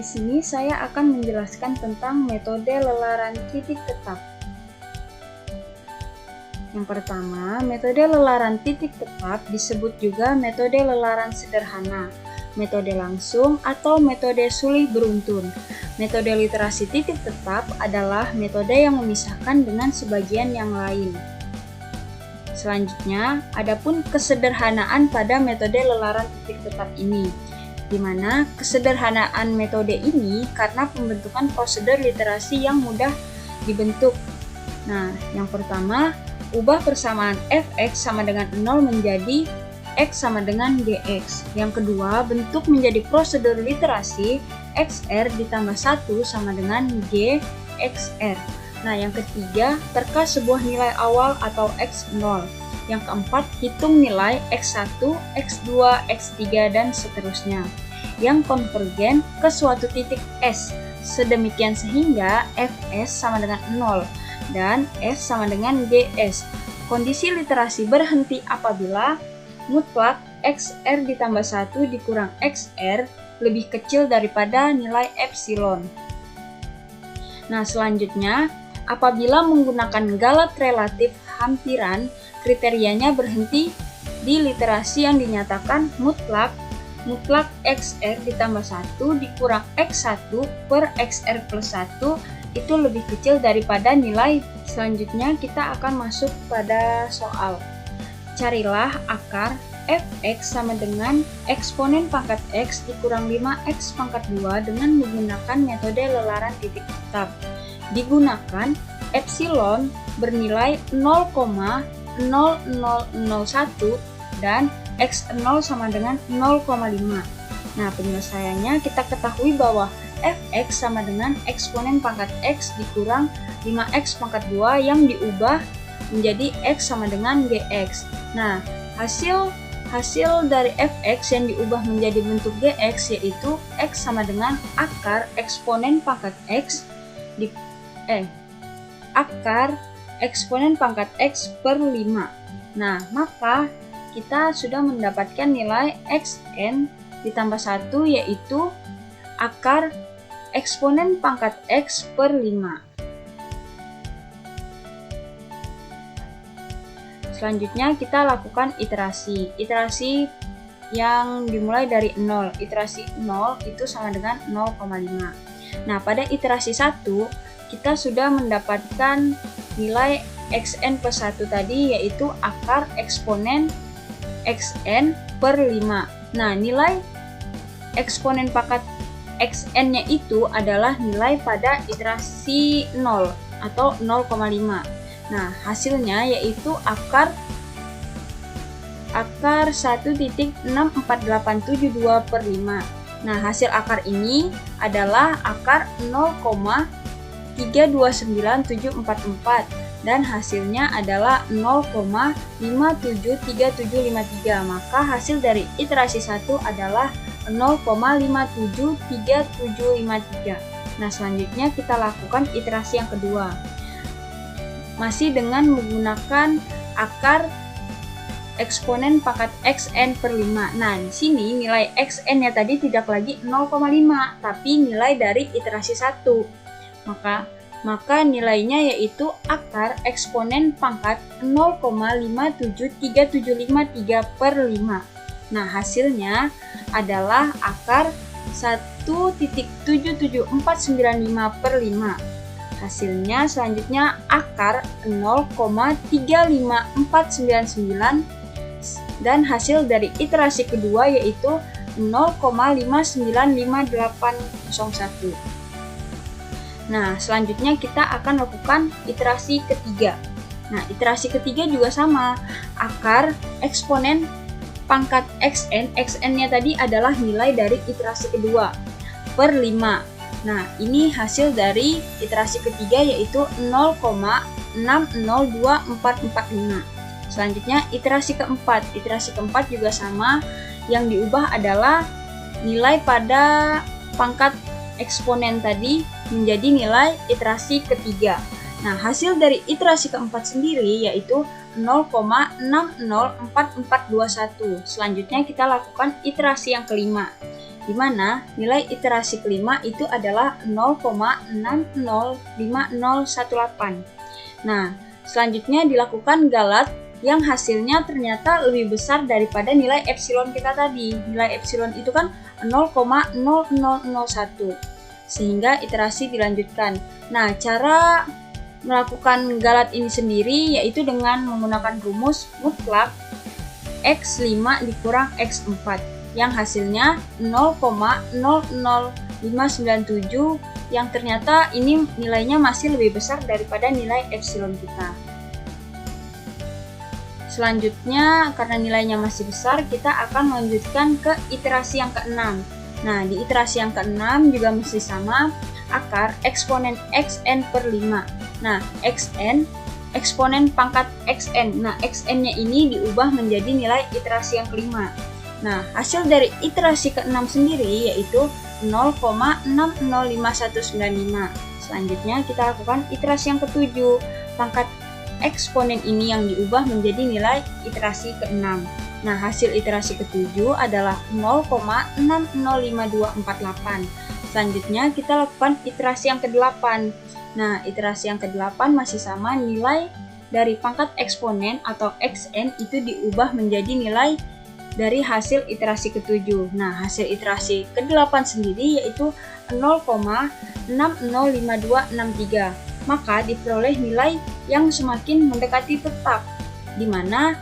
sini saya akan menjelaskan tentang metode lelaran titik tetap. Yang pertama, metode lelaran titik tetap disebut juga metode lelaran sederhana, metode langsung, atau metode sulih beruntun. Metode literasi titik tetap adalah metode yang memisahkan dengan sebagian yang lain. Selanjutnya, adapun kesederhanaan pada metode lelaran titik tetap ini, di mana kesederhanaan metode ini karena pembentukan prosedur literasi yang mudah dibentuk. Nah, yang pertama, ubah persamaan fx sama dengan 0 menjadi x sama dengan gx. Yang kedua, bentuk menjadi prosedur literasi xr ditambah 1 sama dengan gxr. Nah, yang ketiga, terka sebuah nilai awal atau x0. Yang keempat, hitung nilai x1, x2, x3, dan seterusnya yang konvergen ke suatu titik S. Sedemikian sehingga fs sama dengan 0 dan s sama dengan gs. Kondisi literasi berhenti apabila mutlak xr ditambah 1 dikurang xr lebih kecil daripada nilai epsilon. Nah, selanjutnya, apabila menggunakan galat relatif hampiran, kriterianya berhenti di literasi yang dinyatakan mutlak xr ditambah 1 dikurang x1 per xr plus 1 itu lebih kecil daripada nilai. Selanjutnya kita akan masuk pada soal. Carilah akar fx sama dengan eksponen pangkat x dikurang 5x pangkat 2 dengan menggunakan metode lelaran titik tetap. Digunakan epsilon bernilai 0,0001 dan x0 sama dengan 0,5. Nah, penyelesaiannya kita ketahui bahwa fx sama dengan eksponen pangkat x dikurang 5x pangkat 2 yang diubah menjadi x sama dengan gx. Nah, hasil dari fx yang diubah menjadi bentuk gx yaitu x sama dengan akar eksponen pangkat x akar eksponen pangkat x per 5. Nah, maka kita sudah mendapatkan nilai xn ditambah 1 yaitu akar eksponen pangkat x per 5. Selanjutnya kita lakukan iterasi. Iterasi yang dimulai dari 0. Iterasi 0 itu sama dengan 0,5. Nah, pada iterasi 1 kita sudah mendapatkan nilai xn plus 1 tadi yaitu akar eksponen xn per 5. Nah, nilai eksponen pangkat xn-nya itu adalah nilai pada iterasi 0 atau 0,5. Nah, hasilnya yaitu akar 1.64872 per 5. Nah, hasil akar ini adalah akar 0,329744 dan hasilnya adalah 0,573753. Maka hasil dari iterasi 1 adalah 0,573753. Nah, selanjutnya kita lakukan iterasi yang kedua. Masih dengan menggunakan akar eksponen pangkat xn per 5. Nah, di sini nilai xn-nya tadi tidak lagi 0,5, tapi nilai dari iterasi 1. Maka nilainya yaitu akar eksponen pangkat 0,573753 per 5. Nah, hasilnya adalah akar 1.77495 per 5. Hasilnya selanjutnya akar 0,35499 dan hasil dari iterasi kedua yaitu 0,595801. Nah, selanjutnya kita akan lakukan iterasi ketiga. Nah, iterasi ketiga juga sama. Akar eksponen pangkat xn-nya tadi adalah nilai dari iterasi kedua per 5. Nah, ini hasil dari iterasi ketiga yaitu 0,602445. Selanjutnya iterasi keempat. Iterasi keempat juga sama. Yang diubah adalah nilai pada pangkat eksponen tadi menjadi nilai iterasi ketiga. Nah, hasil dari iterasi keempat sendiri yaitu 0,604421. Selanjutnya kita lakukan iterasi yang kelima. di mana nilai iterasi kelima itu adalah 0,605018. Nah, selanjutnya dilakukan galat yang hasilnya ternyata lebih besar daripada nilai epsilon kita tadi. Nilai epsilon itu kan 0,0001. Sehingga iterasi dilanjutkan. Nah, cara melakukan galat ini sendiri yaitu dengan menggunakan rumus mutlak X5 dikurang X4 yang hasilnya 0,00597 yang ternyata ini nilainya masih lebih besar daripada nilai epsilon kita. Selanjutnya, karena nilainya masih besar, kita akan melanjutkan ke iterasi yang ke-6. Nah, di iterasi yang ke-6 juga masih sama, akar eksponen xn per 5. Nah, xn, eksponen pangkat xn. Nah, xn-nya ini diubah menjadi nilai iterasi yang kelima. Nah, hasil dari iterasi ke-6 sendiri yaitu 0,605195. Selanjutnya, kita lakukan iterasi yang ke-7. Pangkat eksponen ini yang diubah menjadi nilai iterasi ke-6. Nah, hasil iterasi ke-7 adalah 0,605248. Selanjutnya, kita lakukan iterasi yang ke-8. Nah, iterasi yang ke-8 masih sama, nilai dari pangkat eksponen atau xn itu diubah menjadi nilai dari hasil iterasi ke-7. Nah, hasil iterasi ke-8 sendiri yaitu 0,605263. Maka diperoleh nilai yang semakin mendekati tetap, di mana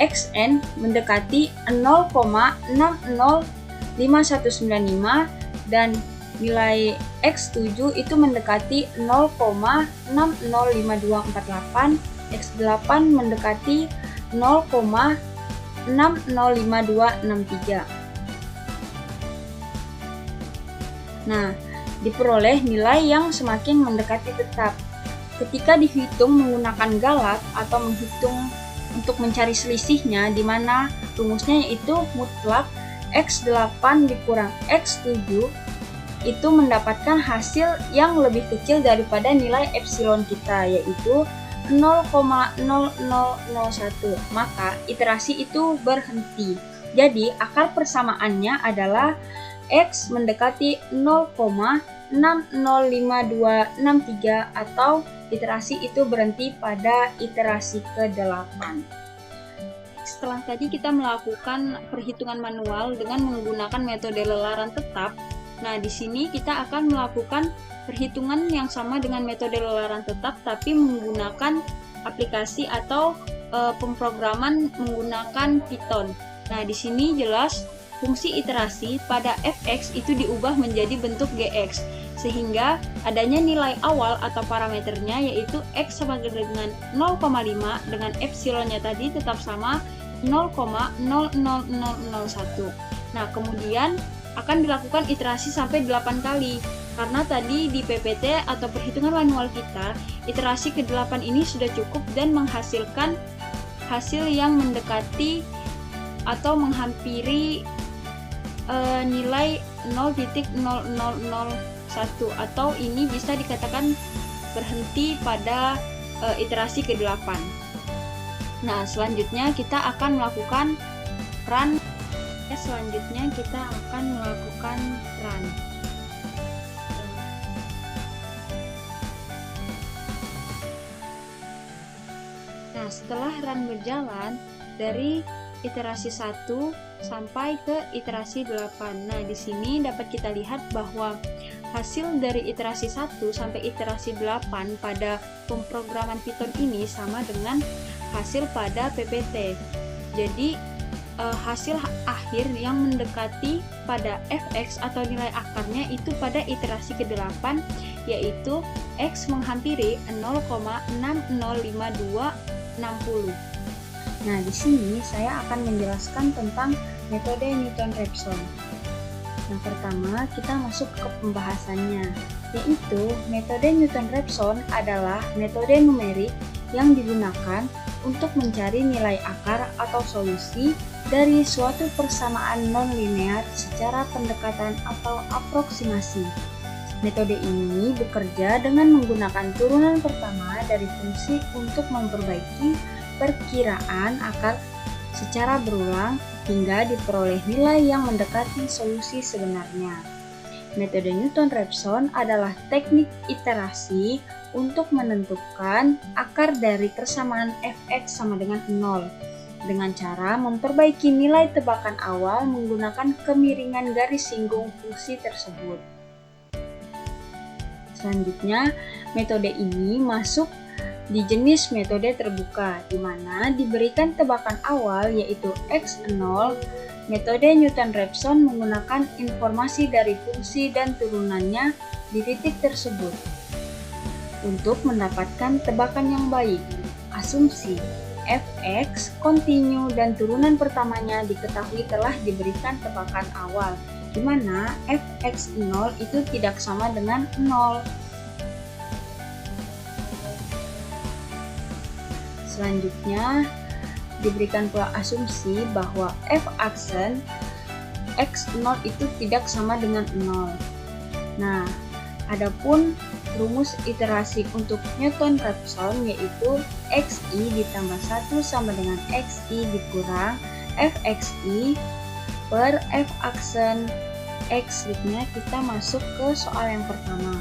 xn mendekati 0,605195 dan nilai x7 itu mendekati 0,605248, x8 mendekati 0,605263. Nah, diperoleh nilai yang semakin mendekati tetap. Ketika dihitung menggunakan galat atau menghitung untuk mencari selisihnya, di mana rumusnya yaitu mutlak x8 dikurang x7 itu mendapatkan hasil yang lebih kecil daripada nilai epsilon kita, yaitu 0,0001. Maka iterasi itu berhenti. Jadi akar persamaannya adalah x mendekati 0,605263 atau iterasi itu berhenti pada iterasi ke-8. Setelah tadi kita melakukan perhitungan manual dengan menggunakan metode lelaran tetap, nah di sini kita akan melakukan perhitungan yang sama dengan metode lelaran tetap tapi menggunakan aplikasi atau pemrograman menggunakan Python. Nah, di sini jelas fungsi iterasi pada fx itu diubah menjadi bentuk gx, sehingga adanya nilai awal atau parameternya yaitu x sama dengan 0,5 dengan epsilonnya tadi tetap sama 0,00001. Nah, kemudian akan dilakukan iterasi sampai 8 kali. Karena tadi di PPT atau perhitungan manual kita, iterasi ke-8 ini sudah cukup dan menghasilkan hasil yang mendekati atau menghampiri nilai 0,0001 atau ini bisa dikatakan berhenti pada iterasi ke-8. Nah, selanjutnya kita akan melakukan run. Selanjutnya kita akan melakukan run. Nah, setelah run berjalan dari iterasi 1 sampai ke iterasi 8. Nah, di sini dapat kita lihat bahwa hasil dari iterasi 1 sampai iterasi 8 pada pemrograman Python ini sama dengan hasil pada PPT. Jadi, hasil akhir yang mendekati pada fx atau nilai akarnya itu pada iterasi ke-8 yaitu x menghampiri 0,605260. Nah, di sini saya akan menjelaskan tentang metode Newton-Raphson. Yang pertama, kita masuk ke pembahasannya, yaitu metode Newton-Raphson adalah metode numerik yang digunakan untuk mencari nilai akar atau solusi dari suatu persamaan non-linear secara pendekatan atau aproksimasi. Metode ini bekerja dengan menggunakan turunan pertama dari fungsi untuk memperbaiki perkiraan akar secara berulang hingga diperoleh nilai yang mendekati solusi sebenarnya. Metode Newton-Raphson adalah teknik iterasi untuk menentukan akar dari persamaan f(x) sama dengan 0 dengan cara memperbaiki nilai tebakan awal menggunakan kemiringan garis singgung fungsi tersebut. Selanjutnya, metode ini masuk di jenis metode terbuka, di mana diberikan tebakan awal yaitu x0. Metode Newton-Raphson menggunakan informasi dari fungsi dan turunannya di titik tersebut untuk mendapatkan tebakan yang baik. Asumsi f(x) kontinu dan turunan pertamanya diketahui telah diberikan tebakan awal, di mana f(x0) itu tidak sama dengan 0. Selanjutnya, diberikan pula asumsi bahwa f(aksen x0) itu tidak sama dengan 0. Nah, adapun rumus iterasi untuk Newton-Raphson yaitu xi ditambah 1 sama dengan xi dikurang fxi per f(aksen x). Selanjutnya kita masuk ke soal yang pertama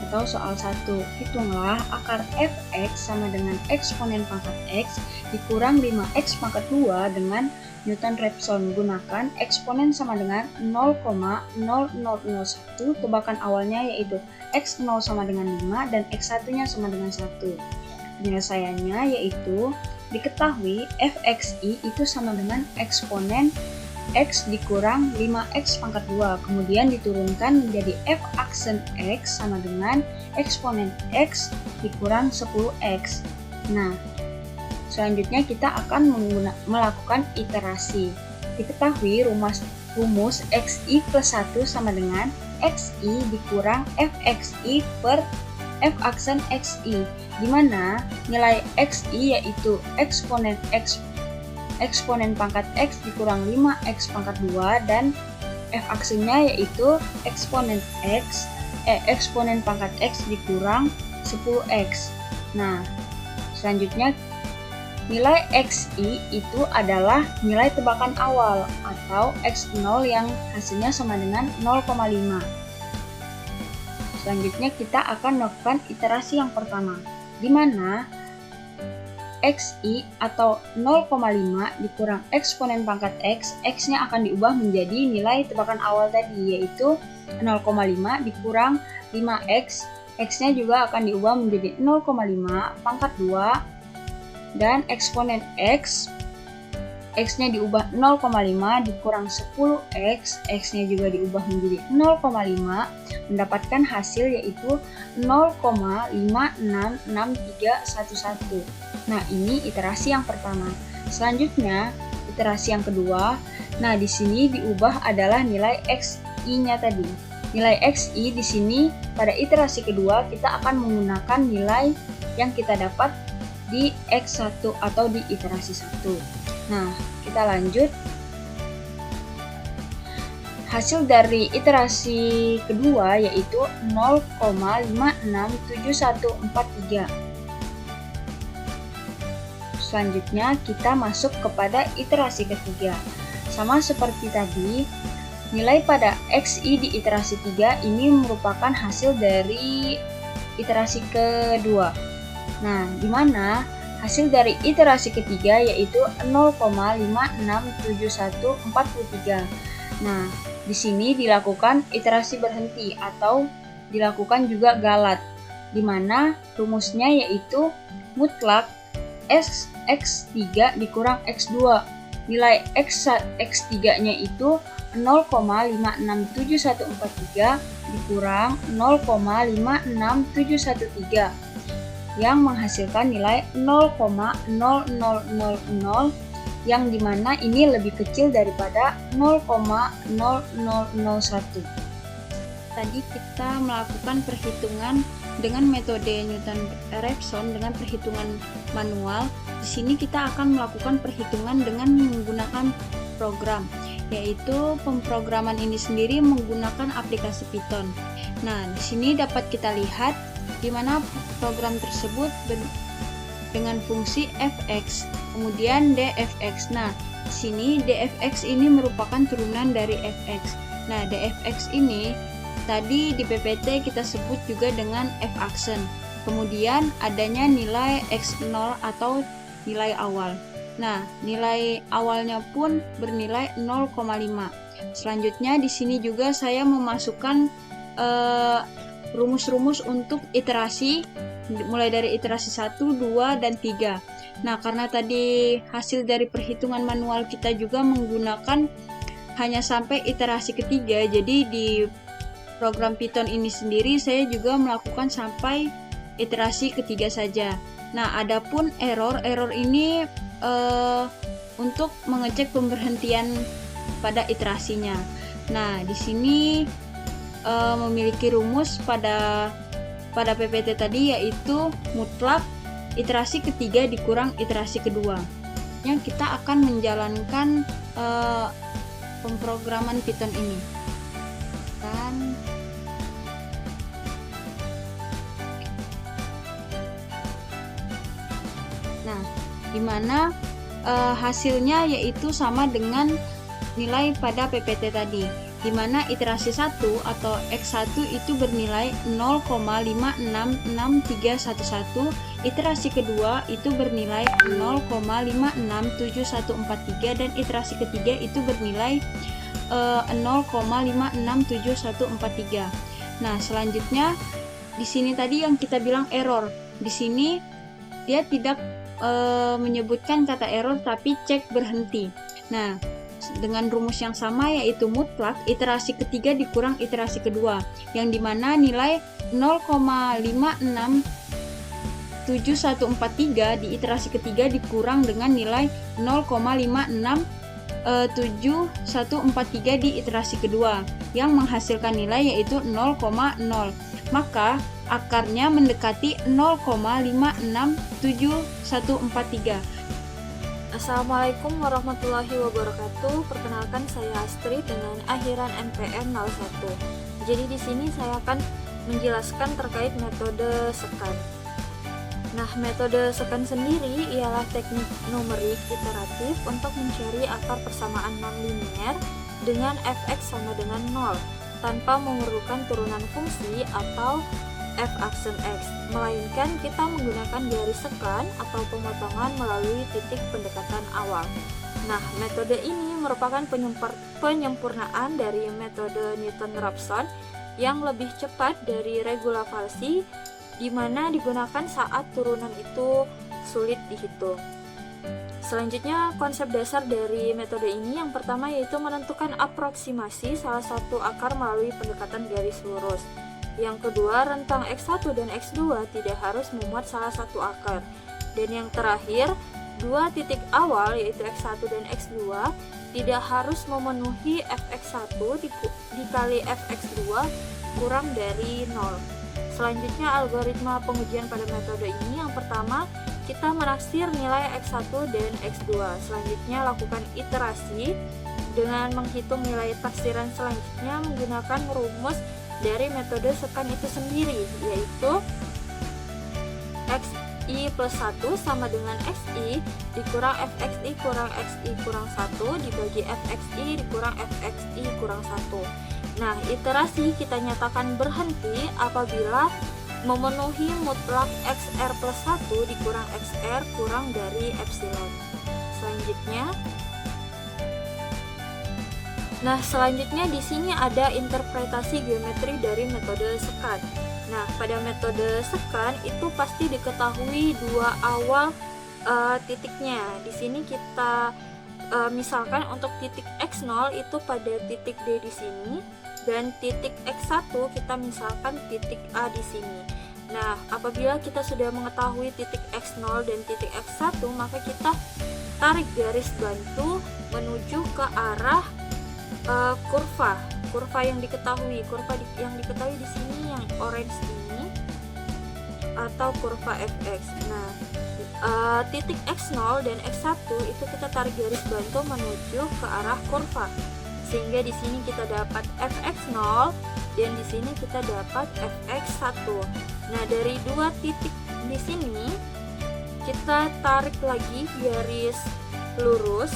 atau soal 1. Hitunglah akar fx sama dengan eksponen pangkat x dikurang 5x pangkat 2 dengan Newton-Raphson. Gunakan eksponen sama dengan 0,0001, tebakan awalnya yaitu x0 sama dengan 5 dan x1 nya sama dengan 1. Penyelesaiannya yaitu diketahui fxi itu sama dengan eksponen x dikurang 5x pangkat 2, kemudian diturunkan menjadi f(aksen x) sama dengan eksponen x dikurang 10x. Nah, selanjutnya kita akan melakukan iterasi. Diketahui rumus xi plus 1 sama dengan xi dikurang fxi per f(aksen xi, di mana nilai xi yaitu eksponen pangkat x dikurang 5x pangkat 2 dan f(aksennya yaitu eksponen pangkat x dikurang 10x. Nah, selanjutnya nilai xi itu adalah nilai tebakan awal atau x0 yang hasilnya sama dengan 0,5. Selanjutnya kita akan melakukan iterasi yang pertama, di mana xi atau 0,5 dikurang eksponen pangkat x, x-nya akan diubah menjadi nilai tebakan awal tadi yaitu 0,5 dikurang 5x, x-nya juga akan diubah menjadi 0,5 pangkat 2 dan eksponen x-nya diubah 0,5 dikurang 10x, x-nya juga diubah menjadi 0,5, mendapatkan hasil yaitu 0,566311. Nah, ini iterasi yang pertama. Selanjutnya, iterasi yang kedua. Nah, di sini diubah adalah nilai xi-nya tadi. Nilai xi di sini pada iterasi kedua kita akan menggunakan nilai yang kita dapat di x1 atau di iterasi 1. Nah, kita lanjut. Hasil dari iterasi kedua yaitu 0,567143. Selanjutnya kita masuk kepada iterasi ketiga. Sama seperti tadi, nilai pada xi di iterasi 3 ini merupakan hasil dari iterasi kedua. Nah, di mana hasil dari iterasi ketiga yaitu 0,567143. Nah, di sini dilakukan iterasi berhenti atau dilakukan juga galat, di mana rumusnya yaitu mutlak x3 dikurang x2. Nilai x3-nya itu 0,567143 dikurang 0,56713 yang menghasilkan nilai 0,0000 yang dimana ini lebih kecil daripada 0,0001. Tadi kita melakukan perhitungan dengan metode Newton-Raphson dengan perhitungan manual. Di sini kita akan melakukan perhitungan dengan menggunakan program, yaitu pemrograman ini sendiri menggunakan aplikasi Python. Nah, di sini dapat kita lihat di mana program tersebut dengan fungsi fx, kemudian dfx. Nah, di sini dfx ini merupakan turunan dari fx. Nah, dfx ini tadi di PPT kita sebut juga dengan f-aksen. Kemudian adanya nilai x0 atau nilai awal. Nah, nilai awalnya pun bernilai 0,5. Selanjutnya di sini juga saya memasukkan rumus-rumus untuk iterasi mulai dari iterasi 1, 2, dan 3. Nah, karena tadi hasil dari perhitungan manual kita juga menggunakan hanya sampai iterasi ketiga, jadi di program Python ini sendiri saya juga melakukan sampai iterasi ketiga saja. Nah, adapun error ini untuk mengecek pemberhentian pada iterasinya. Nah, di sini memiliki rumus pada PPT tadi, yaitu mutlak iterasi ketiga dikurang iterasi kedua. Yang kita akan menjalankan pemrograman Python ini. Nah, dimana hasilnya yaitu sama dengan nilai pada PPT tadi, di mana iterasi 1 atau X1 itu bernilai 0,566311, iterasi kedua itu bernilai 0,567143, dan iterasi ketiga itu bernilai 0,567143. Nah, selanjutnya di sini tadi yang kita bilang error. Di sini dia tidak menyebutkan kata error tapi cek berhenti. Nah, dengan rumus yang sama yaitu mutlak iterasi ketiga dikurang iterasi kedua, yang dimana nilai 0,567143 di iterasi ketiga dikurang dengan nilai 0,567143 di iterasi kedua, yang menghasilkan nilai yaitu 0,0. Maka akarnya mendekati 0,567143. Assalamualaikum warahmatullahi wabarakatuh. Perkenalkan, saya Astrid dengan akhiran NPM 01. Jadi di sini saya akan menjelaskan terkait metode scan. Nah, metode scan sendiri ialah teknik numerik iteratif untuk mencari akar persamaan non-linear dengan fx sama dengan 0 tanpa memerlukan turunan fungsi atau f-aksen x, melainkan kita menggunakan garis scan atau pemotongan melalui titik pendekatan awal. Nah, metode ini merupakan penyempurnaan dari metode Newton-Raphson yang lebih cepat dari regulavalsi, di mana digunakan saat turunan itu sulit dihitung. Selanjutnya, konsep dasar dari metode ini yang pertama yaitu menentukan aproksimasi salah satu akar melalui pendekatan garis lurus. Yang kedua, rentang X1 dan X2 tidak harus memuat salah satu akar. Dan yang terakhir, dua titik awal yaitu X1 dan X2 tidak harus memenuhi fx1 dikali fx2 kurang dari 0. Selanjutnya, algoritma pengujian pada metode ini yang pertama, kita menaksir nilai X1 dan X2. Selanjutnya, lakukan iterasi dengan menghitung nilai taksiran selanjutnya menggunakan rumus dari metode scan itu sendiri, yaitu xi plus 1 sama dengan xi dikurang fxi kurang xi kurang 1 dibagi fxi dikurang fxi kurang 1. Nah, iterasi kita nyatakan berhenti apabila memenuhi mutlak xr plus 1 dikurang xr kurang dari epsilon. Selanjutnya di sini ada interpretasi geometri dari metode scan. Nah, pada metode scan itu pasti diketahui dua awal titiknya. Di sini kita misalkan untuk titik x0 itu pada titik D di sini, dan titik x1 kita misalkan titik A di sini. Nah, apabila kita sudah mengetahui titik x0 dan titik x1, maka kita tarik garis bantu menuju ke arah kurva yang diketahui. Yang diketahui di sini yang orange ini atau kurva fx. Nah, titik x0 dan x1 itu kita tarik garis bantu menuju ke arah kurva, sehingga di sini kita dapat fx0 dan di sini kita dapat fx1. Nah, dari dua titik di sini kita tarik lagi garis lurus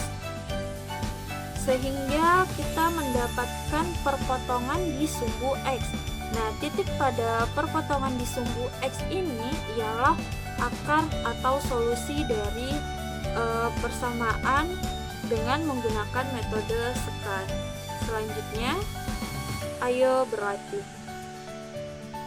sehingga kita mendapatkan perpotongan di sumbu X. Nah, titik pada perpotongan di sumbu X ini ialah akar atau solusi dari persamaan dengan menggunakan metode sekan. Selanjutnya, ayo berlatih.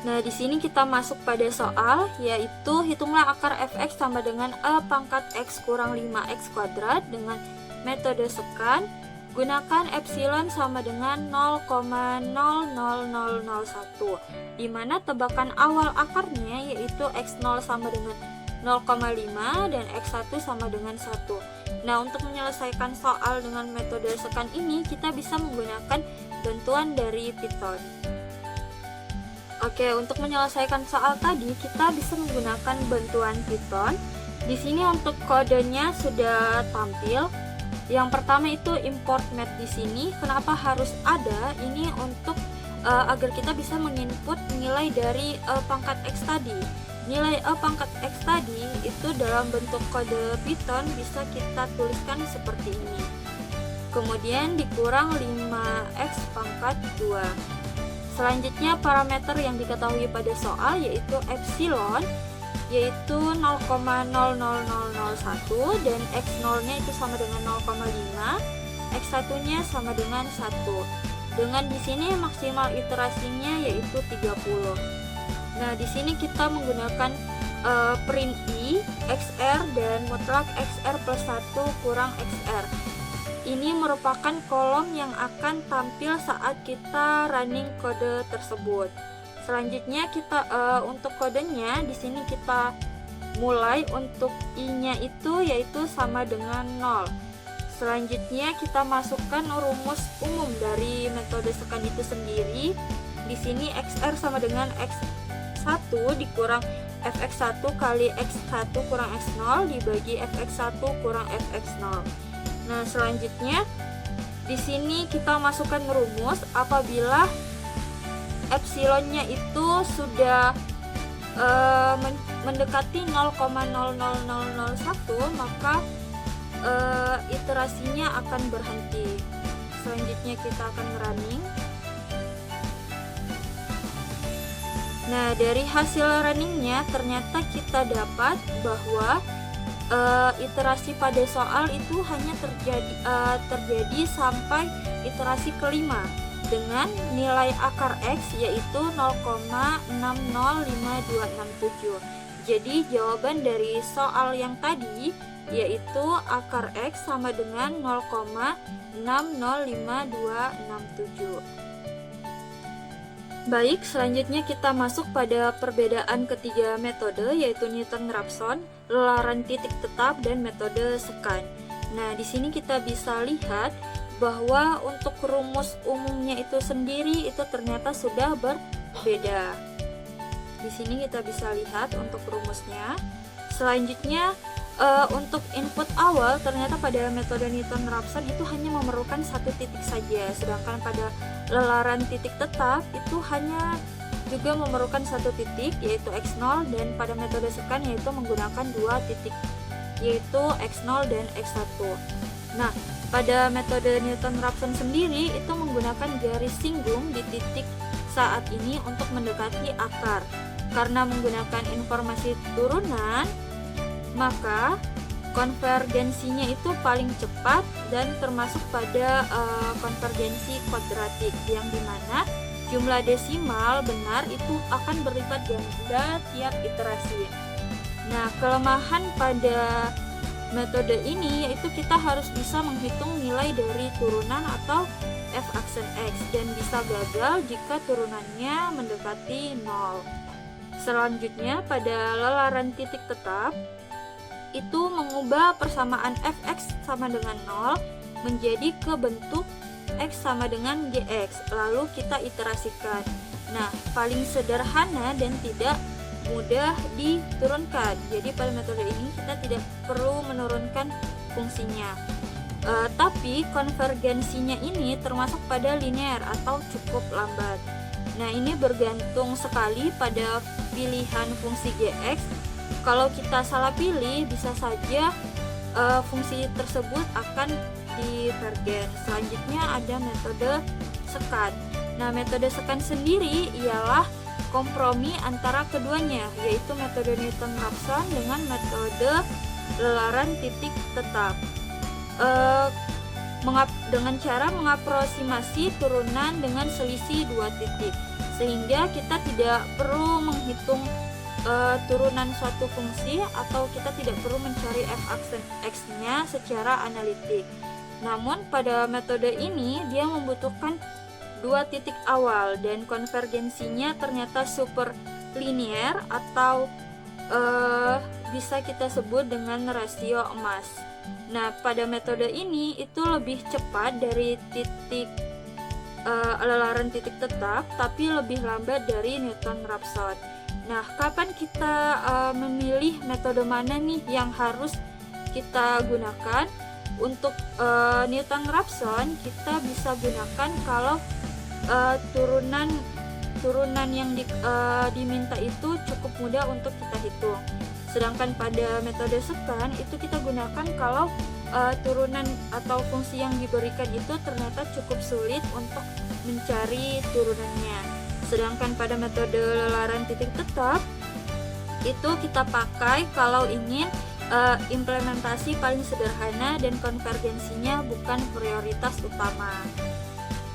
Nah, di sini kita masuk pada soal, yaitu hitunglah akar fx sama dengan e pangkat x kurang 5x kuadrat dengan metode sekan. Gunakan epsilon sama dengan 0,00001, di mana tebakan awal akarnya yaitu x0 sama dengan 0,5 dan x1 sama dengan 1. Nah, untuk menyelesaikan soal dengan metode sekan ini, kita bisa menggunakan bantuan dari Python. Oke, untuk menyelesaikan soal tadi, kita bisa menggunakan bantuan Python. Di sini untuk kodenya sudah tampil. Yang pertama itu import math di sini. Kenapa harus ada? Ini untuk agar kita bisa menginput nilai dari pangkat x tadi. Nilai pangkat x tadi itu dalam bentuk kode Python bisa kita tuliskan seperti ini. Kemudian dikurang 5x pangkat 2. Selanjutnya parameter yang diketahui pada soal yaitu epsilon, yaitu 0,00001 dan x0-nya itu sama dengan 0,5, x1-nya sama dengan 1. Dengan di sini maksimal iterasinya yaitu 30. Nah, di sini kita menggunakan print i, xr dan mutlak xr plus 1 kurang xr. Ini merupakan kolom yang akan tampil saat kita running kode tersebut. Selanjutnya kita untuk kodenya di sini kita mulai untuk i-nya itu yaitu sama dengan 0. Selanjutnya kita masukkan rumus umum dari metode sekan itu sendiri. Di sini xr sama dengan x1 dikurang fx1 kali x1 kurang x0 dibagi fx1 kurang fx0. Nah, selanjutnya di sini kita masukkan rumus apabila epsilonnya itu sudah mendekati 0,00001, maka iterasinya akan berhenti. Selanjutnya kita akan running. Nah, dari hasil runningnya ternyata kita dapat bahwa iterasi pada soal itu hanya terjadi sampai iterasi kelima dengan nilai akar x yaitu 0,605267. Jadi jawaban dari soal yang tadi yaitu akar x sama dengan 0,605267. Baik, selanjutnya kita masuk pada perbedaan ketiga metode yaitu Newton-Raphson, lelaran titik tetap dan metode sekan. Nah, di sini kita bisa lihat bahwa untuk rumus umumnya itu sendiri itu ternyata sudah berbeda. Di sini kita bisa lihat untuk rumusnya. Selanjutnya untuk input awal ternyata pada metode Newton-Raphson itu hanya memerlukan satu titik saja, sedangkan pada lelaran titik tetap itu hanya juga memerlukan satu titik yaitu x0, dan pada metode sekan yaitu menggunakan dua titik yaitu x0 dan x1. Nah, pada metode Newton-Raphson sendiri itu menggunakan garis singgung di titik saat ini untuk mendekati akar. Karena menggunakan informasi turunan, maka konvergensinya itu paling cepat dan termasuk pada konvergensi kuadratik, yang dimana jumlah desimal benar itu akan berlipat ganda tiap iterasi. Nah, kelemahan pada metode ini yaitu kita harus bisa menghitung nilai dari turunan atau f aksen x dan bisa gagal jika turunannya mendekati 0. Selanjutnya pada lelaran titik tetap itu mengubah persamaan fx sama dengan 0 menjadi ke bentuk x sama dengan gx, lalu kita iterasikan. Nah, paling sederhana dan tidak mudah diturunkan. Jadi pada metode ini kita tidak perlu menurunkan fungsinya. Tapi konvergensinya ini termasuk pada linear atau cukup lambat. Nah, ini bergantung sekali pada pilihan fungsi gx kalau kita salah pilih bisa saja fungsi tersebut akan divergen. Selanjutnya ada metode sekan. Nah, metode sekan sendiri ialah kompromi antara keduanya, yaitu metode Newton-Raphson dengan metode lelaran titik tetap. Dengan cara mengaproksimasi turunan dengan selisih 2 titik, sehingga kita tidak perlu menghitung turunan suatu fungsi atau kita tidak perlu mencari f(x)-nya secara analitik. Namun pada metode ini dia membutuhkan 2 titik awal dan konvergensinya ternyata super linear atau bisa kita sebut dengan rasio emas. Nah, pada metode ini itu lebih cepat dari titik lelaran titik tetap, tapi lebih lambat dari Newton-Raphson. Nah, kapan kita memilih metode mana nih yang harus kita gunakan? Untuk Newton-Raphson kita bisa gunakan kalau turunan yang diminta itu cukup mudah untuk kita hitung. Sedangkan pada metode sekan itu kita gunakan kalau turunan atau fungsi yang diberikan itu ternyata cukup sulit untuk mencari turunannya. Sedangkan pada metode lelaran titik tetap itu kita pakai kalau ingin implementasi paling sederhana dan konvergensinya bukan prioritas utama.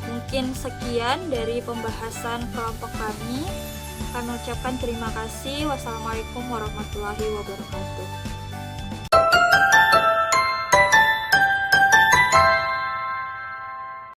Mungkin sekian dari pembahasan kelompok kami. Kami ucapkan terima kasih. Wassalamualaikum warahmatullahi wabarakatuh.